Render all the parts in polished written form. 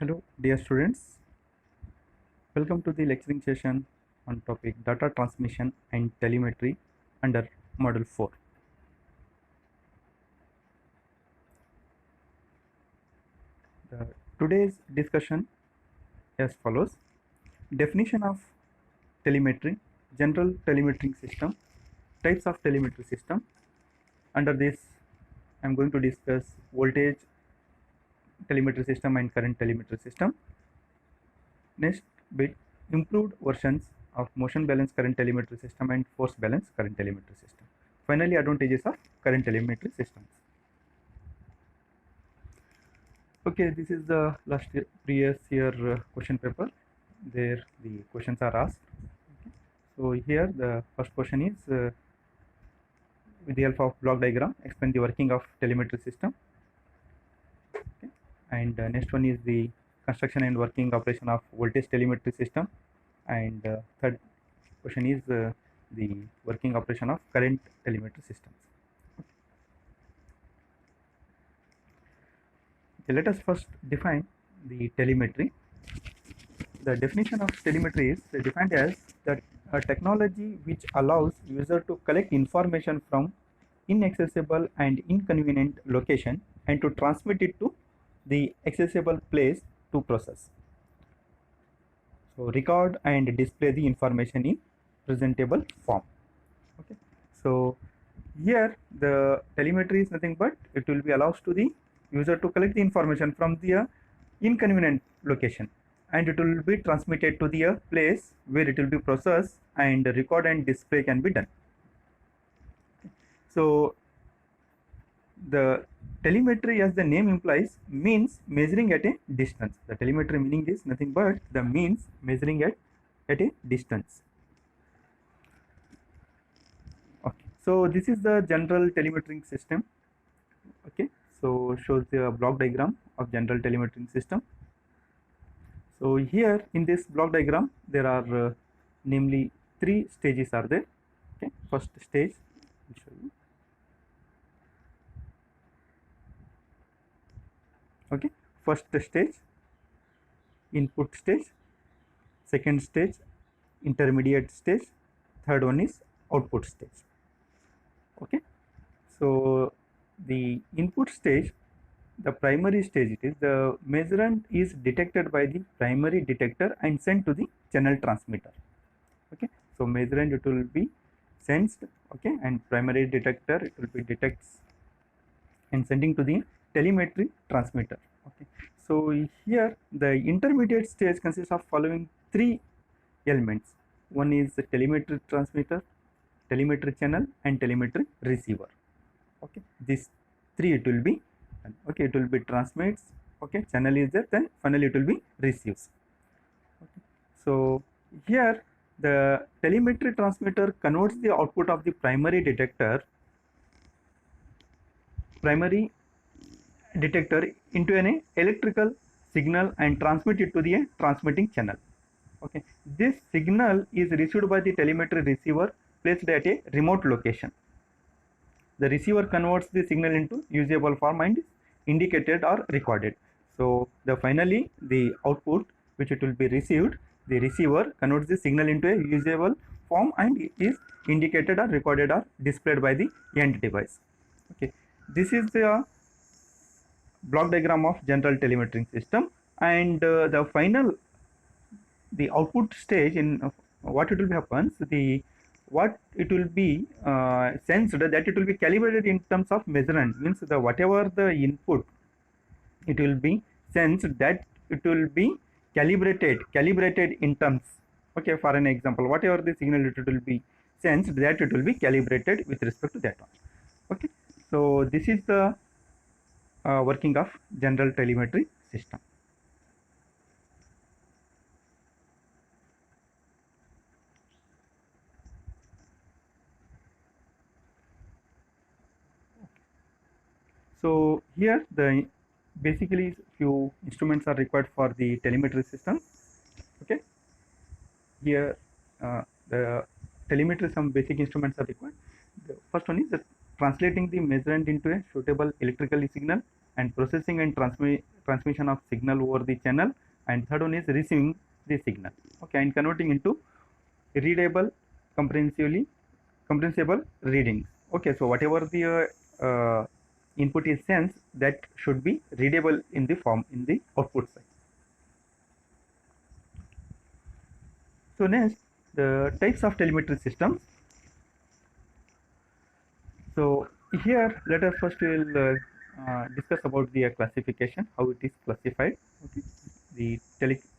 Hello, dear students. Welcome to the lecturing session on topic data transmission and telemetry under Module 4. Today's discussion as follows: definition of telemetry, general telemetry system, types of telemetry system. Under this, I am going to discuss voltage telemetry system and current telemetry system. Next bit, improved versions of motion balance current telemetry system and force balance current telemetry system. Finally, advantages of current telemetry systems. Okay, this is the previous year question paper. There the questions are asked. Okay. So here the first question is with the help of block diagram, explain the working of telemetry system. Okay. And next one is the construction and working operation of voltage telemetry system. And third question is the working operation of current telemetry systems. Okay, let us first define the telemetry. The definition of telemetry is defined as that a technology which allows user to collect information from inaccessible and inconvenient location and to transmit it to the accessible place to process. So record and display the information in presentable form. Okay. So here the telemetry is nothing but it will be allows to the user to collect the information from the inconvenient location and it will be transmitted to the place where it will be processed and record and display can be done. So the telemetry, as the name implies, means measuring at a distance. The telemetry meaning is nothing but the means measuring at a distance. Okay, so this is the general telemetry system. Okay, so shows the block diagram of general telemetry system. So here in this block diagram there are namely three stages are there. Okay, first stage I'll show you. Okay, first stage input stage, second stage intermediate stage, third one is output stage. Okay, so the input stage, the primary stage, it is the measurement is detected by the primary detector and sent to the channel transmitter. Okay, so measurement it will be sensed, okay, and primary detector it will be detects and sending to the telemetry transmitter. Okay, so here the intermediate stage consists of following three elements. One is the telemetry transmitter, telemetry channel and telemetry receiver. Okay, these three it will be, okay, it will be transmits, okay, channel is there, then finally it will be receives. Okay, so here the telemetry transmitter converts the output of the primary detector into an electrical signal and transmit it to the transmitting channel. Okay, this signal is received by the telemetry receiver placed at a remote location. The receiver converts the signal into usable form and is indicated or recorded. So the finally the output which it will be received, the receiver converts the signal into a usable form and is indicated or recorded or displayed by the end device. Okay, this is the block diagram of general telemetry system, and the output stage in what it will be happens, the what it will be sensed, that it will be calibrated in terms of measurement, means the whatever the input it will be sensed, that it will be calibrated in terms. Okay, for an example, whatever the signal it will be sensed, that it will be calibrated with respect to that one. Okay, so this is the working of general telemetry system. So here the basically few instruments are required for the telemetry system. Okay, here the telemetry some basic instruments are required. The first one is the translating the measurement into a suitable electrical signal, and processing and transmission of signal over the channel, and third one is receiving the signal, okay, and converting into readable, comprehensible readings. Okay, so whatever the input is sensed, that should be readable in the form in the output side. So next, the types of telemetry systems. So here, let us first will discuss about the classification, how it is classified. Okay, the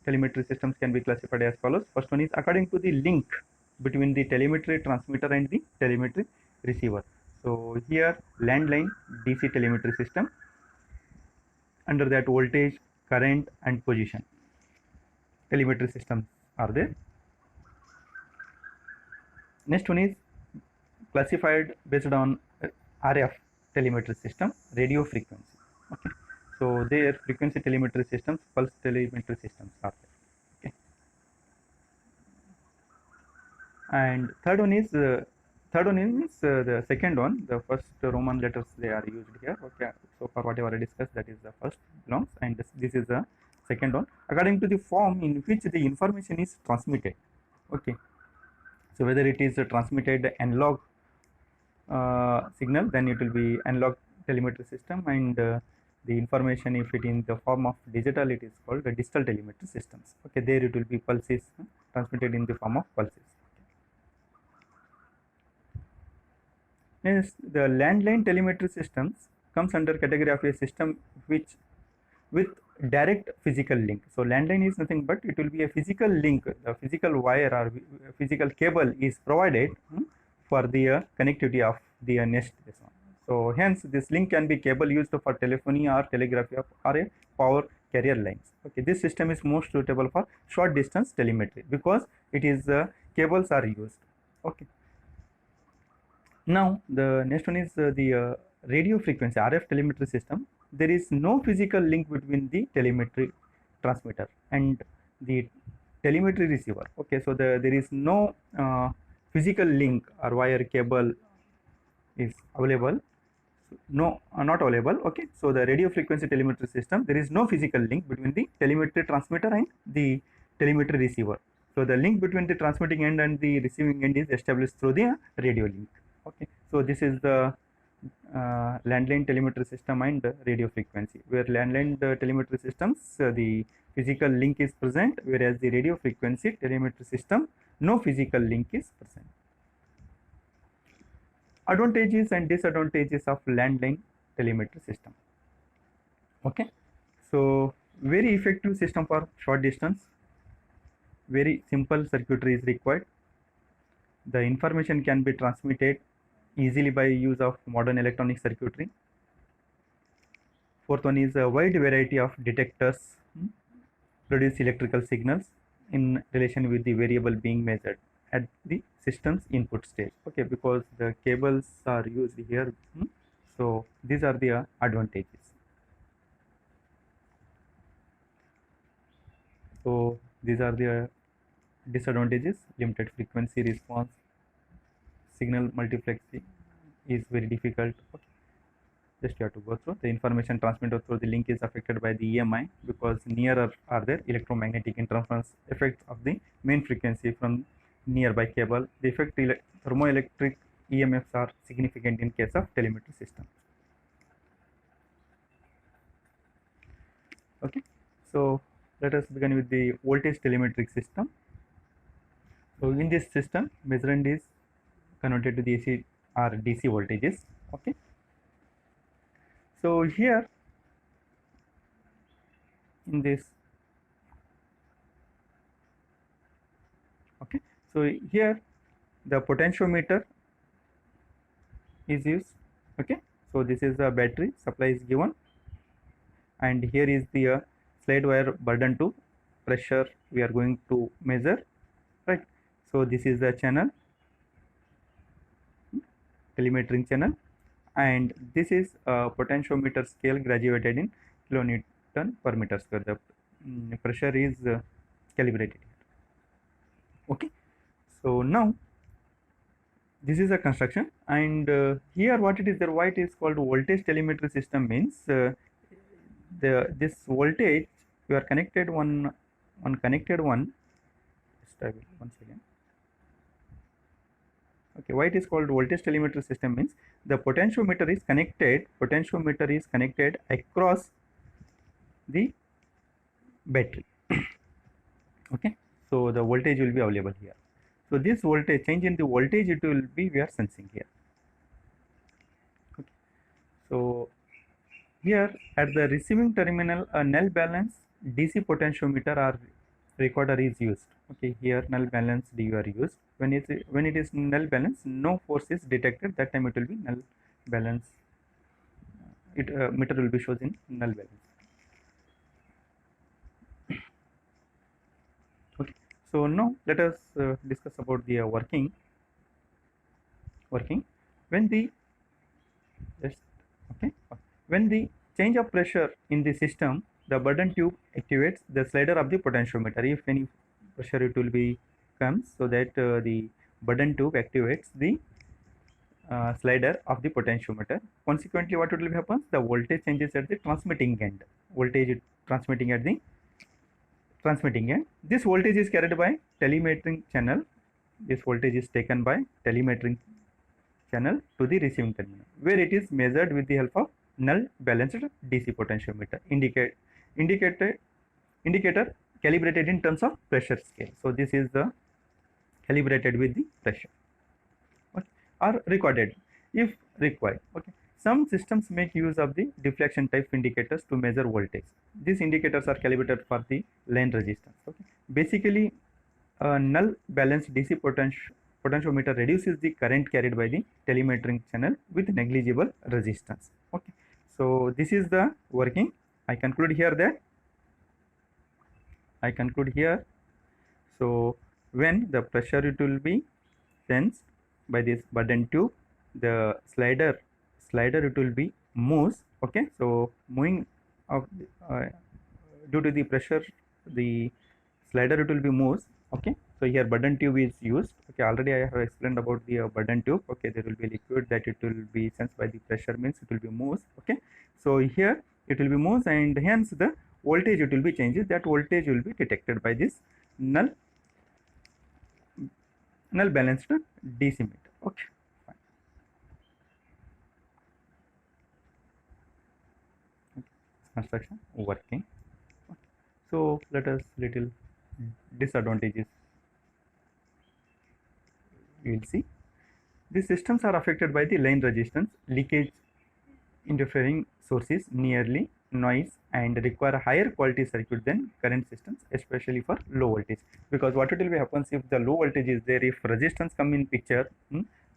telemetry systems can be classified as follows. First one is according to the link between the telemetry transmitter and the telemetry receiver. So here, landline DC telemetry system. Under that, voltage, current, and position telemetry systems are there. Next one is classified based on RF telemetry system, radio frequency. Okay, so their frequency telemetry systems, pulse telemetry systems are there. Okay, and third one is the second one. The first Roman letters they are used here. Okay, so for whatever I discussed, that is the first belongs, and this is the second one. According to the form in which the information is transmitted. Okay, so whether it is transmitted analog signal, then it will be analog telemetry system, and the information, if it in the form of digital, it is called the digital telemetry systems. Okay, there it will be pulses transmitted in the form of pulses. Next, the landline telemetry systems comes under category of a system which with direct physical link. So landline is nothing but it will be a physical link, the physical wire or physical cable is provided for the connectivity of the nest. So hence this link can be cable used for telephony or telegraphy or a power carrier lines. Okay, this system is most suitable for short distance telemetry because it is cables are used. Okay. Now the next one is the radio frequency RF telemetry system. There is no physical link between the telemetry transmitter and the telemetry receiver. Okay, so there is no physical link or wire cable is available. No, not available. Okay, so the radio frequency telemetry system, there is no physical link between the telemetry transmitter and the telemetry receiver. So the link between the transmitting end and the receiving end is established through the radio link. Okay, so this is the landline telemetry system and radio frequency, where landline telemetry systems the physical link is present, whereas the radio frequency telemetry system no physical link is present. Advantages and disadvantages of landline telemetry system. Okay, so very effective system for short distance, very simple circuitry is required. The information can be transmitted easily by use of modern electronic circuitry. Fourth one is a wide variety of detectors produce electrical signals in relation with the variable being measured at the system's input stage. Okay, because the cables are used here, so these are the advantages. So these are the disadvantages: limited frequency response, signal multiplexing is very difficult. Okay. Just you have to go through. The information transmitted through the link is affected by the EMI because nearer are there electromagnetic interference effects of the main frequency from nearby cable. The effect thermoelectric EMFs are significant in case of telemetry system. Okay, so let us begin with the voltage telemetric system. So in this system, measurement is converted to the AC or DC voltages. Okay, so here in this, okay, so here the potentiometer is used. Okay, so this is the battery supply is given, and here is the slide wire burden to pressure we are going to measure, right? So this is the channel, telemetering channel, and this is a potentiometer scale graduated in kilonewton per meter square. The pressure is calibrated here. Okay, so now this is a construction, and here what it is there, why it is called voltage telemetry system means this voltage you are connected one connected one. Just I will once again. Okay, why it is called voltage telemetry system means the potentiometer is connected across the battery. Okay, so the voltage will be available here. So this voltage, change in the voltage, it will be we are sensing here. Okay. So here at the receiving terminal, a null balance DC potentiometer or recorder is used. Okay, here null balance DU are used. When it is null balance, no force is detected. That time it will be null balance. Meter will be shown in null balance. Okay. So now let us discuss about the working. When the when the change of pressure in the system, the Burden tube activates the slider of the potentiometer. If any pressure it will be comes, so that the Burden tube activates the slider of the potentiometer. Consequently, what will happen? The voltage changes at the transmitting end. Voltage transmitting at the transmitting end. This voltage is carried by telemetering channel. This voltage is taken by telemetering channel to the receiving terminal, where it is measured with the help of null balanced DC potentiometer indicator calibrated in terms of pressure scale. So this is the calibrated with the pressure, okay, or recorded if required. Okay, some systems make use of the deflection type indicators to measure voltage. These indicators are calibrated for the line resistance. Okay, basically null balanced DC potentiometer reduces the current carried by the telemetering channel with negligible resistance. Okay, so this is the working. I conclude here. So when the pressure it will be sensed by this Burden tube, the slider it will be moves. Okay, so moving of due to the pressure, the slider it will be moves. Okay, so here Burden tube is used. Okay, already I have explained about the Burden tube. Okay, there will be liquid that it will be sensed by the pressure, means it will be moves. Okay, so here it will be moves, and hence the voltage it will be changes. That voltage will be detected by this null balanced DC meter. Okay, fine. Okay. Construction working. Okay. So let us little disadvantages we will see. These systems are affected by the line resistance, leakage, interfering sources, nearly noise, and require higher quality circuit than current systems, especially for low voltage. Because what it will be happens if the low voltage is there, if resistance come in picture,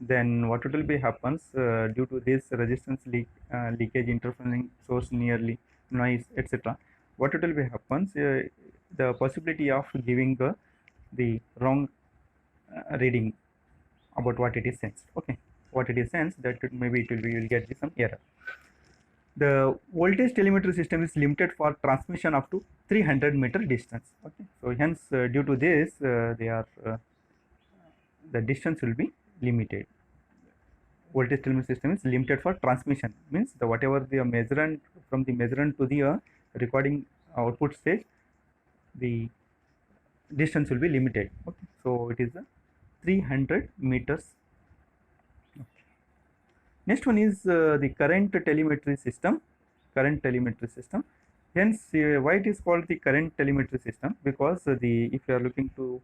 then what it will be happens due to this resistance leakage, interfering source, nearly noise, etc. What it will be happens, the possibility of giving the wrong reading about what it is sensed. Okay, what it is sensed, that maybe it will be, you will get some error. The voltage telemetry system is limited for transmission up to 300 meter distance. Okay, so hence due to this the distance will be limited. Voltage telemetry system is limited for transmission, means the whatever the measurement from the measurement to the recording output stage, the distance will be limited. Okay, so it is 300 meters. Okay. Next one is the current telemetry system. Hence, why it is called the current telemetry system? Because if you are looking to,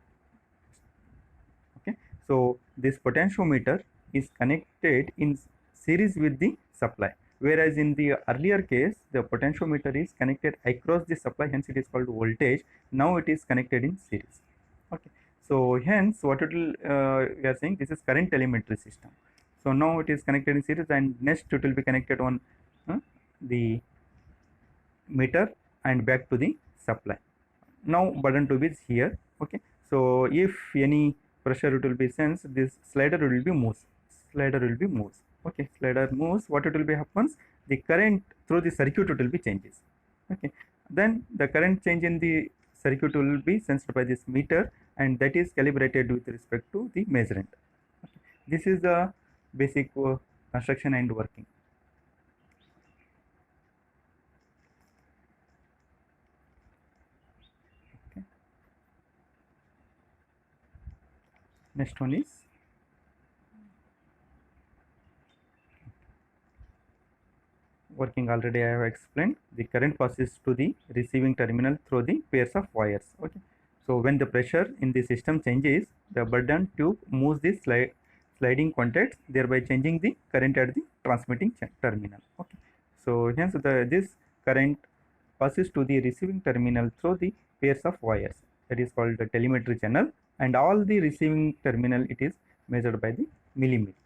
okay, so this potentiometer is connected in series with the supply, whereas in the earlier case the potentiometer is connected across the supply, hence it is called voltage. Now it is connected in series. Okay, so hence what it will we are saying, this is current telemetry system. So now it is connected in series, and next it will be connected on the meter and back to the supply. Now Burden tube is here. Okay, so if any pressure it will be sensed, this slider will be moves. Okay, slider moves. What it will be happens, the current through the circuit it will be changes. Okay, then the current change in the circuit will be sensed by this meter, and that is calibrated with respect to the measurement. Okay. This is the basic construction and working. Okay. Next one is working. Already I have explained. The current passes to the receiving terminal through the pairs of wires. Okay. So when the pressure in the system changes, the burden tube moves the sliding contacts, thereby changing the current at the transmitting terminal. Okay. So hence this current passes to the receiving terminal through the pairs of wires. That is called the telemetry channel, and all the receiving terminal it is measured by the millimeter.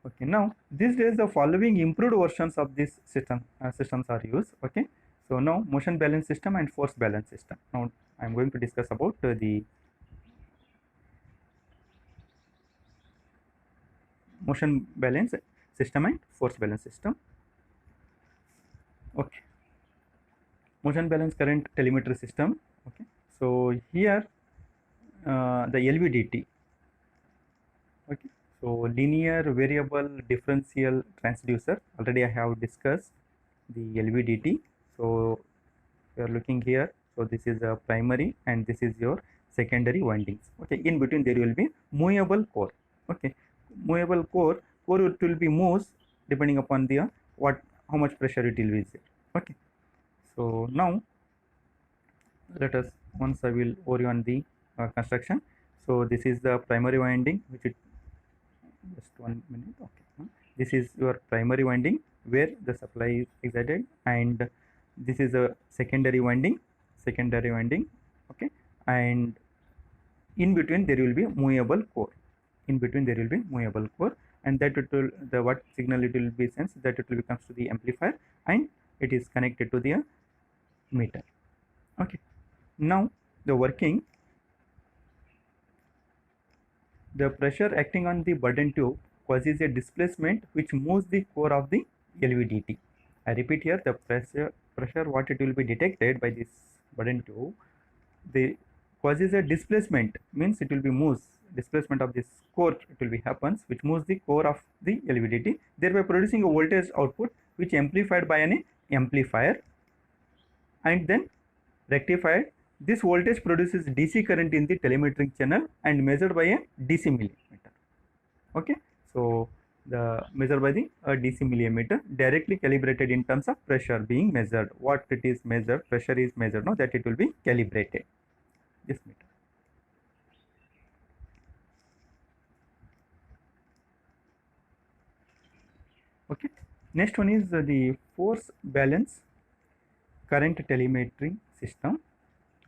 Okay, now these days the following improved versions of this systems are used. Okay, so now motion balance system and force balance system. Now I am going to discuss about the motion balance system and force balance system. Okay, motion balance current telemetry system. Okay, so here the LVDT. Okay, so linear variable differential transducer. Already I have discussed the LVDT. So you are looking here. So this is a primary and this is your secondary windings. Okay, in between there will be movable core. Okay, movable core it will be moves depending upon the how much pressure it will be there. Okay, so now let us once I will orient on the construction. So this is the primary winding, which it just 1 minute. Okay, this is your primary winding where the supply is excited, and this is a secondary winding. Okay, and in between there will be movable core. And that it will what signal it will be sensed, that it will comes to the amplifier and it is connected to the meter. Okay, now the working. The pressure acting on the burden tube causes a displacement which moves the core of the LVDT. I repeat here, the pressure what it will be detected by this burden tube, the causes a displacement, means it will be moves, displacement of this core it will be happens, which moves the core of the LVDT, thereby producing a voltage output which amplified by an amplifier and then rectified. This voltage produces DC current in the telemetric channel and measured by a DC millimeter. Okay, so the measured by the DC millimeter, directly calibrated in terms of pressure being measured. What it is measured, pressure is measured, no, that it will be calibrated. This meter. Okay, next one is the force balance current telemetry system.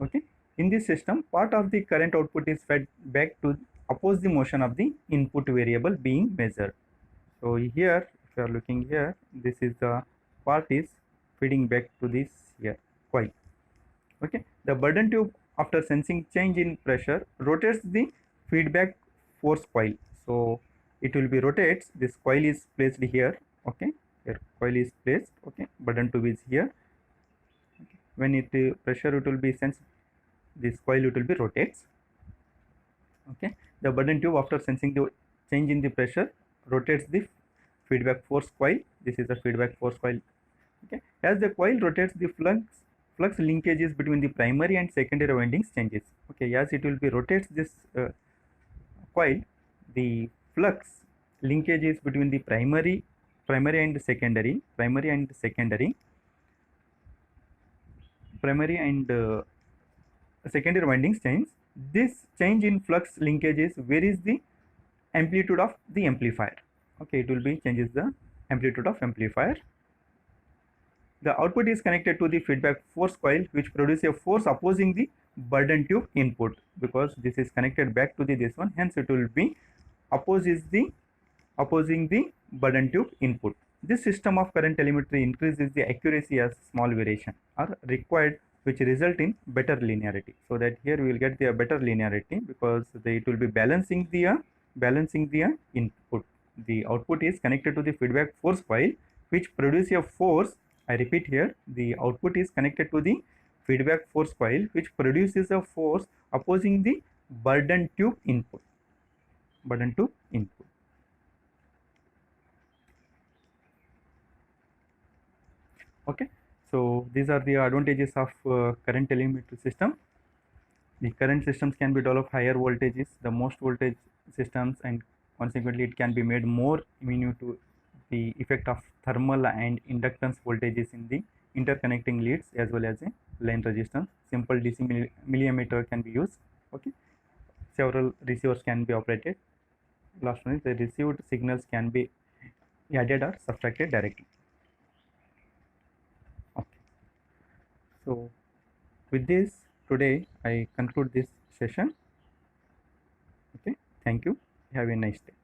Okay, in this system, part of the current output is fed back to oppose the motion of the input variable being measured. So here, if you are looking here, this is the part is feeding back to this here coil. Okay, the burden tube after sensing change in pressure rotates the feedback force coil. So it will be rotates. This coil is placed here. Okay, here coil is placed. Okay, burden tube is here. Okay. When it pressure it will be sensed, this coil it will be rotates. Okay, the burden tube after sensing the change in the pressure rotates the feedback force coil. This is the feedback force coil. Okay, as the coil rotates, the flux linkages between the primary and secondary windings changes. Okay, as it will be rotates this coil, the flux linkages between the primary and secondary secondary windings change. This change in flux linkages varies the amplitude of the amplifier. Okay, it will be changes the amplitude of amplifier. The output is connected to the feedback force coil, which produces a force opposing the burden tube input, because this is connected back to the this one, hence it will be opposing the burden tube input. This system of current telemetry increases the accuracy as small variation are required, which result in better linearity. So that here we will get the better linearity, because it will be balancing the input. The output is connected to the feedback force coil, which produces a force. I repeat here, the output is connected to the feedback force coil which produces a force opposing the burden tube input. Burden tube input. Okay, so these are the advantages of current telemetry system. The current systems can be developed higher voltages, the most voltage systems, and consequently it can be made more immune to the effect of thermal and inductance voltages in the interconnecting leads as well as a line resistance. Simple DC millimeter can be used. Okay, several receivers can be operated. Last one is the received signals can be added or subtracted directly. Okay, so with this today I conclude this session. Okay, thank you, have a nice day.